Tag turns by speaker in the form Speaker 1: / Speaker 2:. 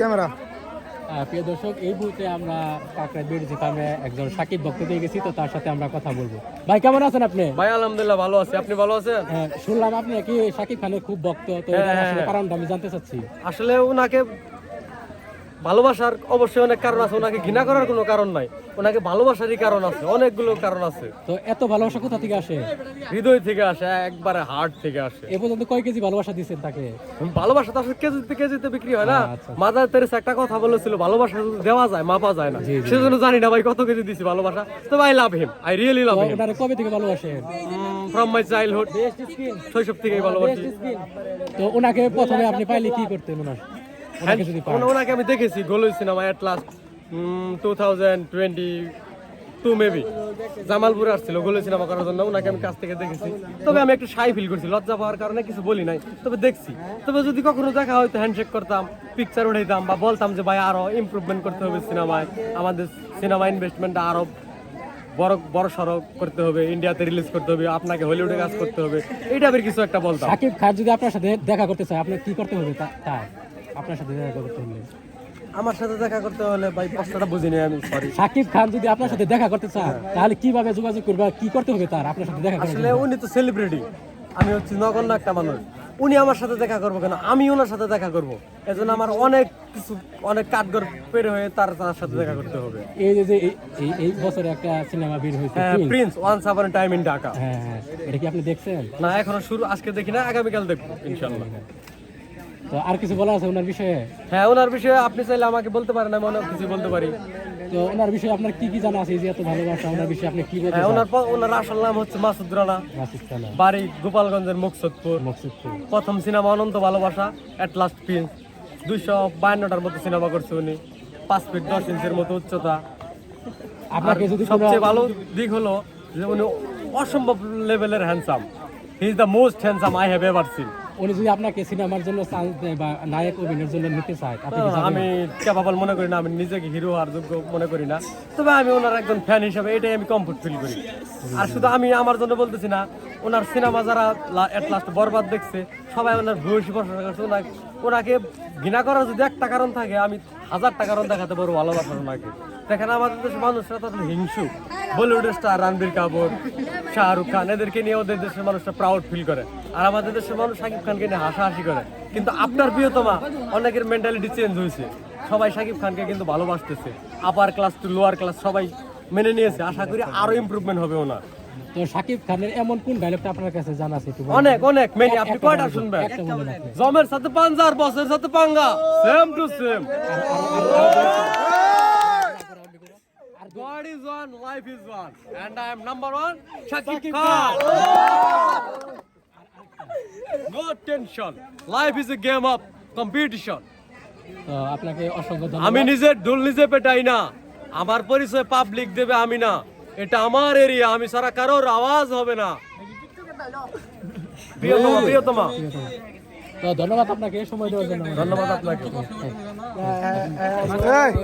Speaker 1: Camera.
Speaker 2: প্রিয় দর্শক, এই মুহূর্তে আমরা কাকড়া বিরজি ফার্মে একজন সাকিব ভক্ত দিয়ে গেছি, তো তার সাথে আমরা কথা বলবো। ভাই কেমন আছেন আপনি?
Speaker 3: ভাই আলহামদুলিল্লাহ ভালো আছি, আপনি ভালো আছেন?
Speaker 2: হ্যাঁ, শুনলাম আপনি কি সাকিব খানের খুব ভক্ত, তো এটার আসলে কারণটা আমি জানতে চাচ্ছি।
Speaker 3: আসলে ওনাকে ভালোবাসার অবশ্যই অনেক কারণ আছে, ওনাকে ঘৃণা করার কোনো কারণ নাই, ওনাকে ভালোবাসারই কারণ আছে, অনেকগুলো কারণ আছে।
Speaker 2: তো এত ভালোবাসা কোথা থেকে আসে?
Speaker 3: হৃদয় থেকে আসে, একবারে হার্ট থেকে আসে।
Speaker 2: এ পর্যন্ত কয় কেজি ভালোবাসা দিয়েছেন তাকে?
Speaker 3: ভালোবাসা তো আসলে কেজিতে কেজিতে বিক্রি হয় না।
Speaker 2: আচ্ছা।
Speaker 3: মাদার তেরেসা একটা কথা বলেছিল, ভালোবাসা যদি দেওয়া যায় মাপা যায় না। সেজন্য জানি না ভাই কত কেজি দিছি ভালোবাসা, তো I love him, I really love him.
Speaker 2: ওনারে কবে থেকে ভালোবাসেন?
Speaker 3: ফ্রম মাই চাইল্ডহুড, শৈশব থেকেই ভালোবাসি।
Speaker 2: তো ওনাকে প্রথমে আপনি পাইলে কি করতেন? ওনাকে যদি পান?
Speaker 3: ওনাকে আমি দেখেছি গোলই সিনেমা এট লাস্ট 2022 মেবি জামালপুরে আসছিল গোলই সিনেমা করার জন্য, ওনাকে আমি কাছ থেকে দেখেছি। তবে আমি একটু শাই ফিল করছি, লজ্জা পাওয়ার কারণে কিছু বলি নাই, তবে দেখছি। তবে যদি কখনো দেখা হয়তো হ্যান্ডশেক করতাম, পিকচার উঠাইতাম বা বলতাম যে ভাই আরো ইমপ্রুভমেন্ট করতে হবে সিনেমায়, আমাদের সিনেমা ইনভেস্টমেন্টটা আরো বড় সড়ো করতে হবে, ইন্ডিয়াতে রিলিজ করতে হবে, আপনাকে হলিউডে কাজ করতে হবে, এইটা বের কিছু একটা বলতাম।
Speaker 2: সাকিব খান যদি আপনার সাথে দেখা করতে চায়, আপনি কি করতে হবে তার? আপনার সাথে দেখা করতে হলে,
Speaker 3: আমার সাথে দেখা করতে হলে ভাই প্রশ্নটা বুঝিনি আমি, সরি।
Speaker 2: সাকিব খান যদি আপনার সাথে দেখা করতে চান, তাহলে কিভাবে যোগাযোগ করবে, কি করতে হবে তার আপনার সাথে দেখা করার
Speaker 3: আসলে
Speaker 2: জন্য?
Speaker 3: উনি তো সেলিব্রিটি, আমি হচ্ছি নগণ্য একটা মানুষ। উনি আমার সাথে দেখা করবো কেন, আমি ওনার সাথে দেখা করবো। এজন্য আমার অনেক কাঠগড় পেরে হয়ে তার সাথে দেখা করতে হবে।
Speaker 2: এই যে এই বছরে একটা সিনেমা বের হয়েছে,
Speaker 3: Prince once upon A time in Dhaka.
Speaker 2: হ্যাঁ, এটা কি আপনি দেখছেন?
Speaker 3: না এখনো শুরু, আজকে দেখি না, আগামীকাল দেখবো ইনশাল্লাহ।
Speaker 2: তো আর কিছু বলা আছে ওনার বিষয়ে?
Speaker 3: হ্যাঁ, ওনার বিষয়ে আপনি চাইলে আমাকে বলতে পারেন, আমি অনেক কিছু বলতে পারি।
Speaker 2: তো ওনার বিষয়ে আপনার কি কি জানা আছে, এই যে এত ভালোবাসা, ওনার বিষয়ে আপনি কি বলতে
Speaker 3: হ্যাঁ,
Speaker 2: চান?
Speaker 3: ওনার আসল নাম হচ্ছে মাসুদ রানা,
Speaker 2: মাসুদ খান,
Speaker 3: বাড়ি গোপালগঞ্জের মুকসুদপুর।
Speaker 2: মকসুদপুর।
Speaker 3: প্রথম সিনেমা অনন্ত ভালোবাসা, এট লাস্ট প্রিন্স। 252টার মতো সিনেমা করছে উনি, 5 ফিট 10 ইঞ্চের মতো উচ্চতা।
Speaker 2: আপনাকে যদি
Speaker 3: সবচেয়ে ভালো দিক হলো যে উনি অসম্ভব লেভেলের handsome, he is the most handsome I have ever seen.
Speaker 2: উনি যদি আপনাকে সিনেমার জন্য চান্স দেয় বা নায়ক অভিনয়ের জন্য নিতে চায়, আপনি কি
Speaker 3: আমি ক্যাপাবল মনে করি না, আমি নিজেকে হিরো হওয়ার যোগ্য মনে করি না, তবে আমি ওনার একজন ফ্যান হিসেবে এটাই আমি কমফোর্ট ফিল করি। আর শুধু আমি আমার জন্য বলতেছি না, ওনার সিনেমা যারা এট লাস্ট বরবাদ দেখছে সবাই ওনার ভূয়সী প্রশংসা করছে। ওনাকে ঘৃণা করার যদি একটা কারণ থাকে, আমি 1000টা কারণ দেখাতে পারবো ভালোবাসার ওনাকে। দেখেন আমাদের দেশের মানুষরা তো হিংসু, বলিউডের স্টার রণবীর কাপুর, শাহরুখ খান, এদেরকে নিয়ে ওদের দেশের মানুষরা প্রাউড ফিল করে, আর আমাদের দেশের মানুষ শাকিব খানকে নিয়ে হাসাহাসি করে। কিন্তু আপনার প্রিয়তমা অনেকের মেন্টালিটি চেঞ্জ হয়েছে, সবাই শাকিব খানকে কিন্তু ভালোবাসতেছে, upper class to lower class সবাই মেনে নিয়েছে। আশা করি আরো ইমপ্রুভমেন্ট হবে ওনার।
Speaker 2: তো শাকিব খানের এমন কোন ডায়লগটা আপনার কাছে জানা আছে একটু বলুন?
Speaker 3: অনেক মেনি, আপনি কয়টা শুনবেন?
Speaker 2: একটা বলেন আপনি।
Speaker 3: জমের সাথে পাঞ্জার, বসের সাথে পাঙ্গা, same to same. God is one, life is one, and I am number one, Shakib Khan. No tension, life is a game of competition.
Speaker 2: তো আপনাকে অসংখ্য
Speaker 3: আমি
Speaker 2: ধন্যবাদ।
Speaker 3: নিজের ঢোল নিজে পেটাই না, আমার পরিচয় পাবলিক দেবে, আমি না। এটা আমার এরিয়া, আমি সারা কারোর আওয়াজ হবে না। প্রিয়তমা
Speaker 2: তো ধন্যবাদ আপনাকে সময় দেওয়ার জন্য।
Speaker 3: ধন্যবাদ আপনাকে।
Speaker 2: হ্যাঁ।